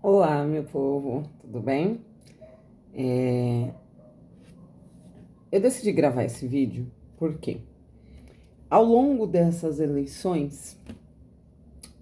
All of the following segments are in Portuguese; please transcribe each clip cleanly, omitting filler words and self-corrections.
Olá, meu povo, tudo bem? É, Eu decidi gravar esse vídeo porque, ao longo dessas eleições,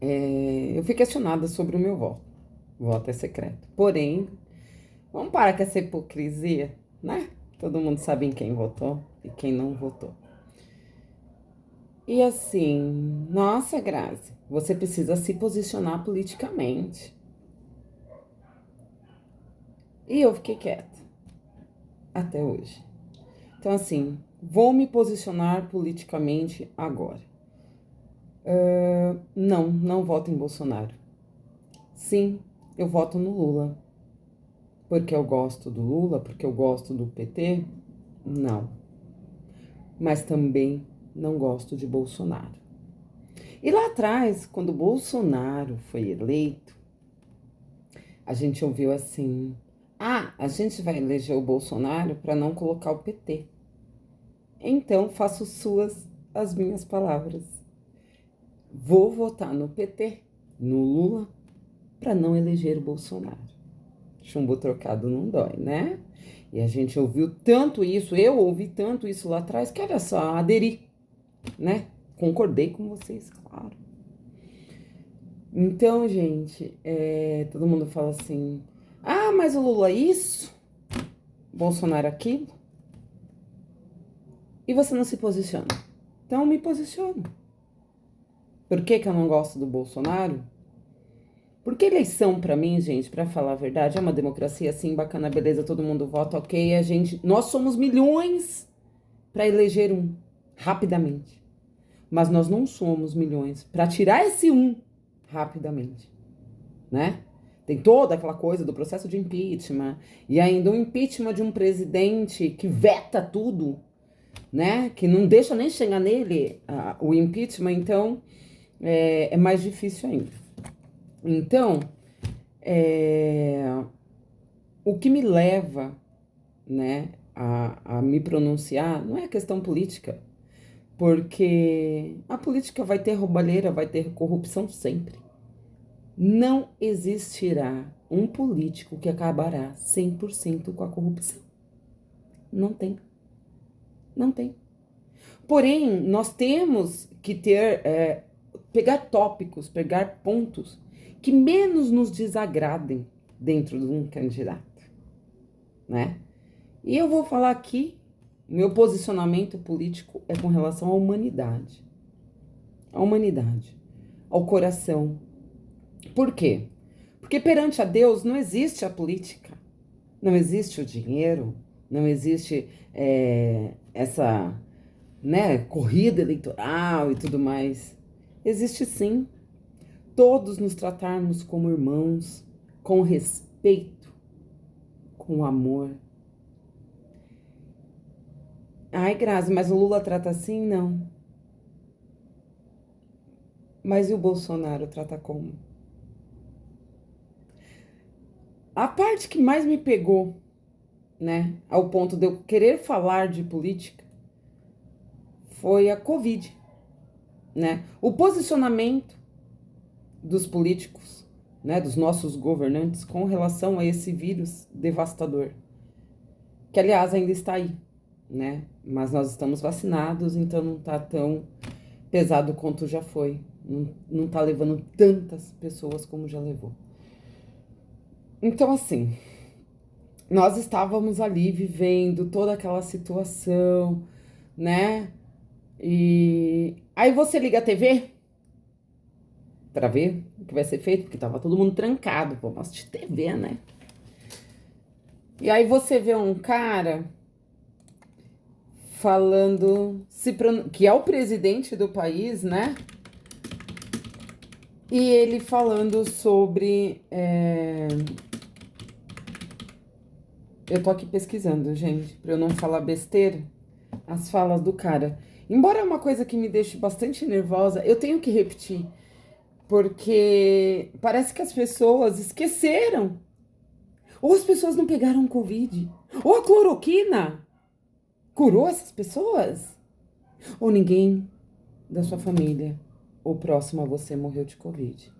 eu fui questionada sobre o meu voto. O voto é secreto. Porém, vamos parar com essa hipocrisia, né? Todo mundo sabe em quem votou e quem não votou. E assim, nossa, Grazi, você precisa se posicionar politicamente. E eu fiquei quieta até hoje. Então, assim, vou me posicionar politicamente agora. Não, não voto em Bolsonaro. Sim, eu voto no Lula. Porque eu gosto do Lula, porque eu gosto do PT? Não. Mas também não gosto de Bolsonaro. E lá atrás, quando Bolsonaro foi eleito, a gente ouviu assim: ah, a gente vai eleger o Bolsonaro para não colocar o PT. Então faço suas as minhas palavras. Vou votar no PT, no Lula, para não eleger o Bolsonaro. Chumbo trocado não dói, né? E a gente ouviu tanto isso, eu ouvi tanto isso lá atrás, que olha só, aderi, né? Concordei com vocês, claro. Então, gente, todo mundo fala assim: ah, mas o Lula isso, Bolsonaro aquilo, e você não se posiciona. Então, eu me posiciono. Por que que eu não gosto do Bolsonaro? Porque eleição, pra mim, gente, pra falar a verdade, é uma democracia assim, bacana, beleza, todo mundo vota, ok, nós somos milhões pra eleger um, rapidamente. Mas nós não somos milhões pra tirar esse um rapidamente, né? Tem toda aquela coisa do processo de impeachment, e ainda o impeachment de um presidente que veta tudo, né? Que não deixa nem chegar nele o impeachment, então é mais difícil ainda. Então, é, o que me leva, né, a me pronunciar não é questão política, porque a política vai ter roubalheira, vai ter corrupção sempre. Não existirá um político que acabará 100% com a corrupção. Não tem. Não tem. Porém, nós temos que pegar tópicos, pegar pontos que menos nos desagradem dentro de um candidato, né? E eu vou falar aqui, meu posicionamento político é com relação à humanidade. À humanidade, ao coração. Por quê? Porque perante a Deus não existe a política, não existe o dinheiro, não existe essa, né, corrida eleitoral e tudo mais. Existe sim todos nos tratarmos como irmãos, com respeito, com amor. Ai, Grazi, mas o Lula trata assim? Não. Mas e o Bolsonaro trata como? A parte que mais me pegou, né, ao ponto de eu querer falar de política, foi a Covid, né? O posicionamento dos políticos, né, dos nossos governantes com relação a esse vírus devastador, que aliás ainda está aí, né? Mas nós estamos vacinados, então não está tão pesado quanto já foi. Não está levando tantas pessoas como já levou. Então, assim, nós estávamos ali vivendo toda aquela situação, né? E aí você liga a TV para ver o que vai ser feito, porque tava todo mundo trancado, pô, mas de TV, né? E aí você vê um cara falando, que é o presidente do país, né? E ele falando sobre. Eu tô aqui pesquisando, gente, pra eu não falar besteira, as falas do cara. Embora é uma coisa que me deixe bastante nervosa, eu tenho que repetir, porque parece que as pessoas esqueceram. Ou as pessoas não pegaram Covid. Ou a cloroquina curou essas pessoas. Ou ninguém da sua família ou próximo a você morreu de Covid.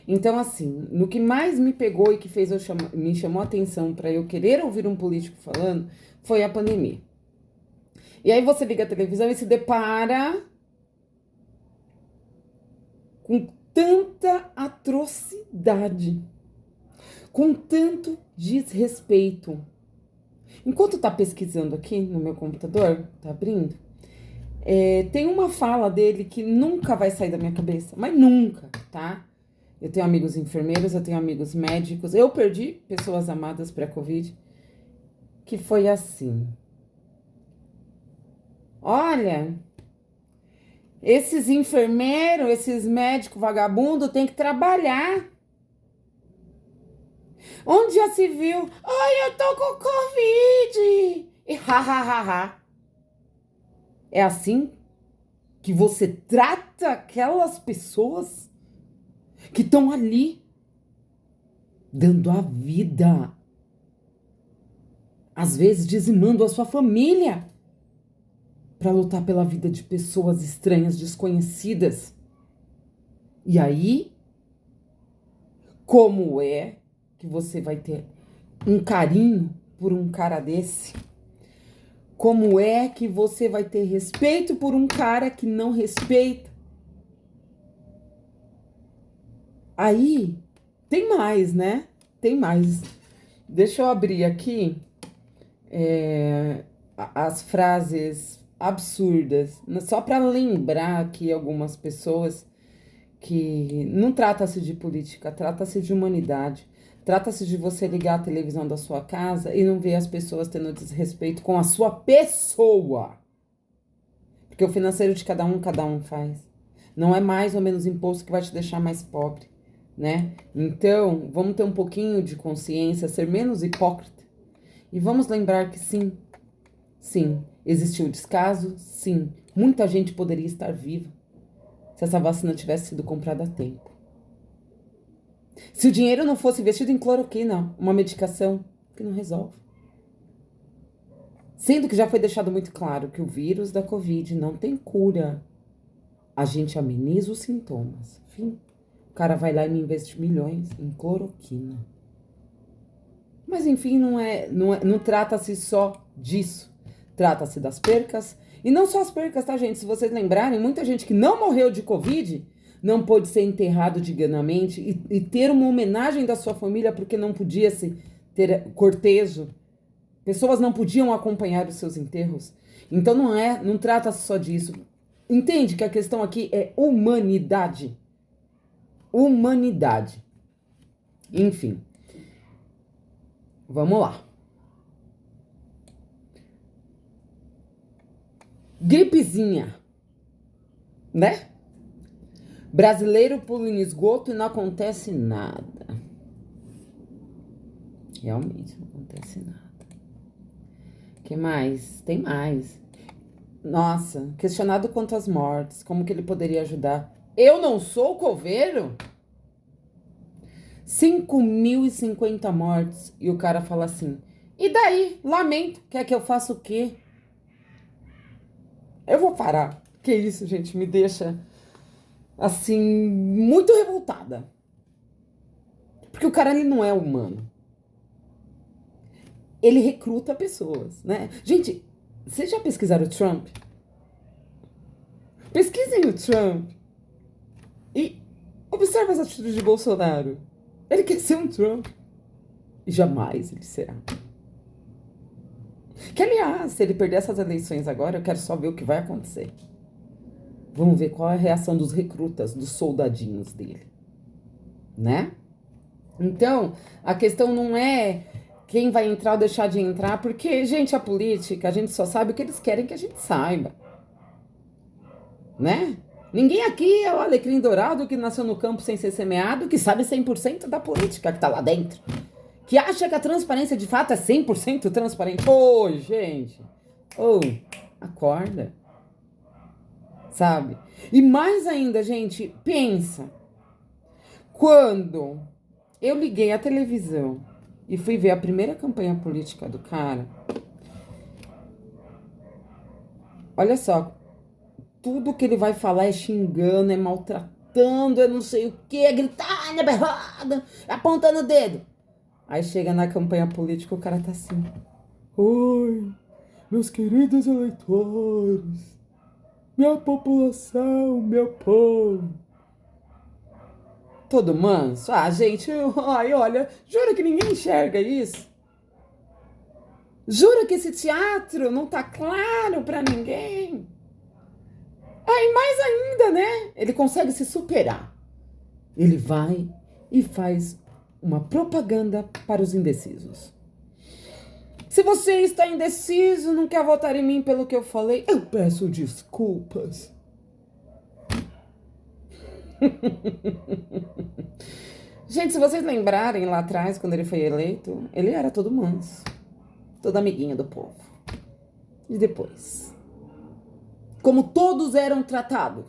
Então, assim, no que mais me pegou e que fez me chamou a atenção para eu querer ouvir um político falando, foi a pandemia. E aí você liga a televisão e se depara com tanta atrocidade, com tanto desrespeito. Enquanto tá pesquisando aqui no meu computador, tá abrindo, tem uma fala dele que nunca vai sair da minha cabeça, mas nunca, tá? Eu tenho amigos enfermeiros, eu tenho amigos médicos, eu perdi pessoas amadas pré-Covid, que foi assim. Olha, esses enfermeiros, esses médicos vagabundos têm que trabalhar. Onde já se viu? Ai, eu tô com Covid! E ha, ha, ha, ha. É assim que você trata aquelas pessoas que estão ali dando a vida, às vezes dizimando a sua família para lutar pela vida de pessoas estranhas, desconhecidas. E aí, como é que você vai ter um carinho por um cara desse? Como é que você vai ter respeito por um cara que não respeita? Aí, tem mais, né? Tem mais. Deixa eu abrir aqui as frases absurdas, só para lembrar aqui algumas pessoas que não trata-se de política, trata-se de humanidade. Trata-se de você ligar a televisão da sua casa e não ver as pessoas tendo desrespeito com a sua pessoa. Porque o financeiro de cada um faz. Não é mais ou menos imposto que vai te deixar mais pobre, né? Então, vamos ter um pouquinho de consciência, ser menos hipócrita. E vamos lembrar que sim, existiu descaso, sim. Muita gente poderia estar viva se essa vacina tivesse sido comprada a tempo. Se o dinheiro não fosse investido em cloroquina, uma medicação que não resolve. Sendo que já foi deixado muito claro que o vírus da Covid não tem cura. A gente ameniza os sintomas. Enfim, o cara vai lá e me investe milhões em cloroquina. Mas enfim, não trata-se só disso. Trata-se das percas. E não só as percas, tá, gente? Se vocês lembrarem, muita gente que não morreu de Covid não pôde ser enterrado dignamente e ter uma homenagem da sua família porque não podia se ter cortejo. Pessoas não podiam acompanhar os seus enterros. Então não trata-se só disso. Entende que a questão aqui é humanidade. Humanidade. Enfim. Vamos lá. Gripezinha, né? Brasileiro pula em esgoto e não acontece nada. Realmente não acontece nada. O que mais? Tem mais. Nossa, questionado quanto às mortes, como que ele poderia ajudar? Eu não sou coveiro? 5.050 mortes. E o cara fala assim, e daí? Lamento. Quer que eu faça o quê? Eu vou parar. Que isso, gente, me deixa, assim, muito revoltada. Porque o cara, ele não é humano. Ele recruta pessoas, né? Gente, vocês já pesquisaram o Trump? Pesquisem o Trump. E observe as atitudes de Bolsonaro. Ele quer ser um Trump. E jamais ele será. Que, aliás, se ele perder essas eleições agora, eu quero só ver o que vai acontecer. Vamos ver qual é a reação dos recrutas, dos soldadinhos dele. Né? Então, a questão não é quem vai entrar ou deixar de entrar, porque, gente, a política, a gente só sabe o que eles querem que a gente saiba. Né? Ninguém aqui é o alecrim dourado que nasceu no campo sem ser semeado, que sabe 100% da política que tá lá dentro. Que acha que a transparência de fato é 100% transparente. Ô, gente. Ô, acorda. Sabe? E mais ainda, gente, pensa. Quando eu liguei a televisão e fui ver a primeira campanha política do cara, olha só, tudo que ele vai falar é xingando, é maltratando. gritando, eu não sei o que, gritando, berrando, apontando o dedo. Aí chega na campanha política, o cara tá assim. Oi, meus queridos eleitores, minha população, meu povo. Todo manso. Ah, gente, ai, olha, jura que ninguém enxerga isso? Jura que esse teatro não tá claro pra ninguém? Aí mais ainda, né? Ele consegue se superar. Ele vai e faz uma propaganda para os indecisos. Se você está indeciso, não quer votar em mim pelo que eu falei, eu peço desculpas. Gente, se vocês lembrarem lá atrás, quando ele foi eleito, ele era todo manso, todo amiguinho do povo. E depois? Como todos eram tratados.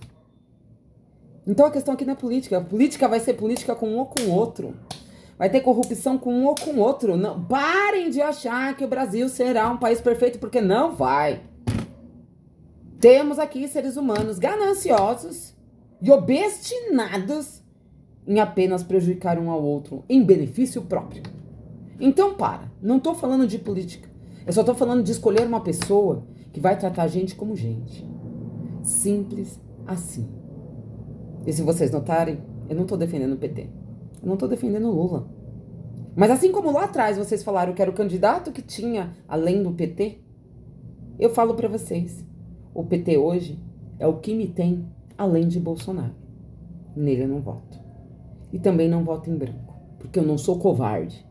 Então a questão aqui não é política. A política vai ser política com um ou com o outro. Vai ter corrupção com um ou com o outro. Não, parem de achar que o Brasil será um país perfeito, porque não vai. Temos aqui seres humanos gananciosos e obstinados em apenas prejudicar um ao outro, em benefício próprio. Então não tô falando de política. Eu só tô falando de escolher uma pessoa que vai tratar a gente como gente. Simples assim. E se vocês notarem, eu não tô defendendo o PT. Eu não tô defendendo o Lula. Mas assim como lá atrás vocês falaram que era o candidato que tinha além do PT, eu falo pra vocês, o PT hoje é o que me tem além de Bolsonaro. Nele eu não voto. E também não voto em branco, porque eu não sou covarde.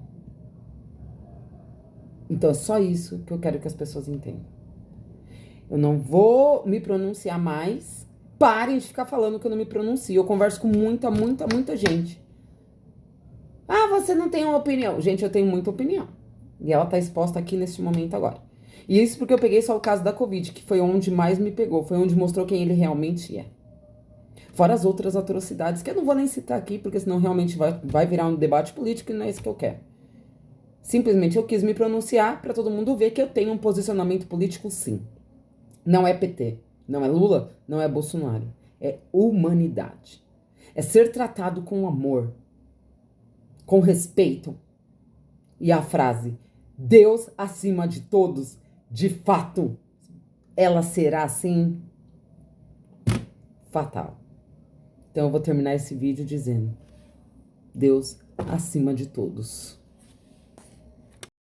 Então é só isso que eu quero que as pessoas entendam. Eu não vou me pronunciar mais. Parem de ficar falando que eu não me pronuncio. Eu converso com muita gente. Ah, você não tem uma opinião. Gente, eu tenho muita opinião. E ela tá exposta aqui neste momento agora. E isso porque eu peguei só o caso da Covid, que foi onde mais me pegou. Foi onde mostrou quem ele realmente é. Fora as outras atrocidades, que eu não vou nem citar aqui, porque senão realmente vai virar um debate político e não é isso que eu quero. Simplesmente eu quis me pronunciar para todo mundo ver que eu tenho um posicionamento político, sim. Não é PT, não é Lula, não é Bolsonaro. É humanidade. É ser tratado com amor, com respeito. E a frase, Deus acima de todos, de fato, ela será assim fatal. Então eu vou terminar esse vídeo dizendo, Deus acima de todos.